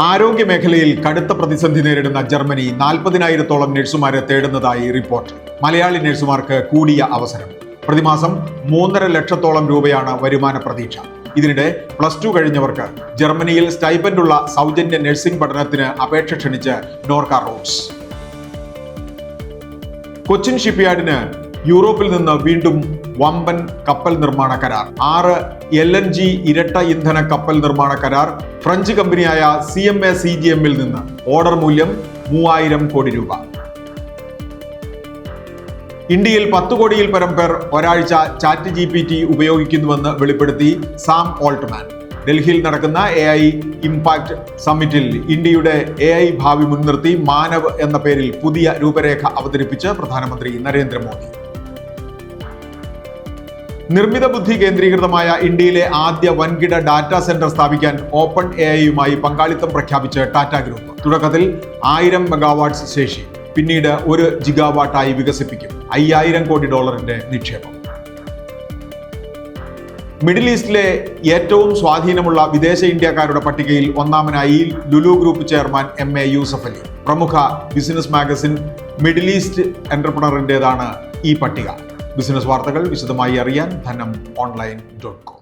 ആരോഗ്യ മേഖലയിൽ കടുത്ത പ്രതിസന്ധി നേരിടുന്ന ജർമ്മനി 40,000-ഓളം നഴ്സുമാരെ തേടുന്നതായി റിപ്പോർട്ട്. മലയാളി നഴ്സുമാർക്ക് കൂടിയ അവസരം. പ്രതിമാസം 3.5 ലക്ഷത്തോളം രൂപയാണ് വരുമാന പ്രതീക്ഷ. ഇതിനിടെ +2 കഴിഞ്ഞവർക്ക് ജർമ്മനിയിൽ സ്റ്റൈപ്പൻഡുള്ള സൗജന്യ നഴ്സിംഗ് പഠനത്തിന് അപേക്ഷ ക്ഷണിച്ച് നോർക്ക റൂട്ട്സ്. കൊച്ചിൻ ഷിപ്പ്യാർഡിന് യൂറോപ്പിൽ നിന്ന് വീണ്ടും വമ്പൻ കപ്പൽ നിർമ്മാണ കരാർ. 6 LNG ഇരട്ട ഇന്ധന കപ്പൽ നിർമ്മാണ കരാർ ഫ്രഞ്ച് കമ്പനിയായ CMA CGMൽ നിന്ന്. ഓർഡർ മൂല്യം 3000 കോടി രൂപ. ഇന്ത്യയിൽ 10 കോടിയിൽ പരം പേർ ഒരാഴ്ച ChatGPT ഉപയോഗിക്കുന്നുവെന്ന് വെളിപ്പെടുത്തി സാം ഓൾട്ട്മാൻ. ഡൽഹിയിൽ നടക്കുന്ന AI ഇംപാക്ട് സമ്മിറ്റിൽ ഇന്ത്യയുടെ AI ഭാവി മുൻനിർത്തി മാനവ് എന്ന പേരിൽ പുതിയ രൂപരേഖ അവതരിപ്പിച്ച് പ്രധാനമന്ത്രി നരേന്ദ്രമോദി. നിർമ്മിത ബുദ്ധി കേന്ദ്രീകൃതമായ ഇന്ത്യയിലെ ആദ്യ വൻകിട ഡാറ്റാ സെന്റർ സ്ഥാപിക്കാൻ ഓപ്പൺ AIയുമായി പങ്കാളിത്തം പ്രഖ്യാപിച്ച് ടാറ്റ ഗ്രൂപ്പ്. തുടക്കത്തിൽ 1000 മെഗാവാട്ട്സ് ശേഷി, പിന്നീട് 1 ജിഗാവാട്ടായി വികസിപ്പിക്കും. $5000 കോടി നിക്ഷേപം. മിഡിൽ ഈസ്റ്റിലെ ഏറ്റവും സ്വാധീനമുള്ള വിദേശ ഇന്ത്യക്കാരുടെ പട്ടികയിൽ ഒന്നാമനായി Lulu group chairman MA Yusuf Ali. പ്രമുഖ ബിസിനസ് മാഗസിൻ മിഡിൽ ഈസ്റ്റ് എന്റർപ്രണറിന്റേതാണ് ഈ പട്ടിക. ബിസിനസ് വാർത്തകൾ വിശദമായി അറിയാൻ ധനം online.com.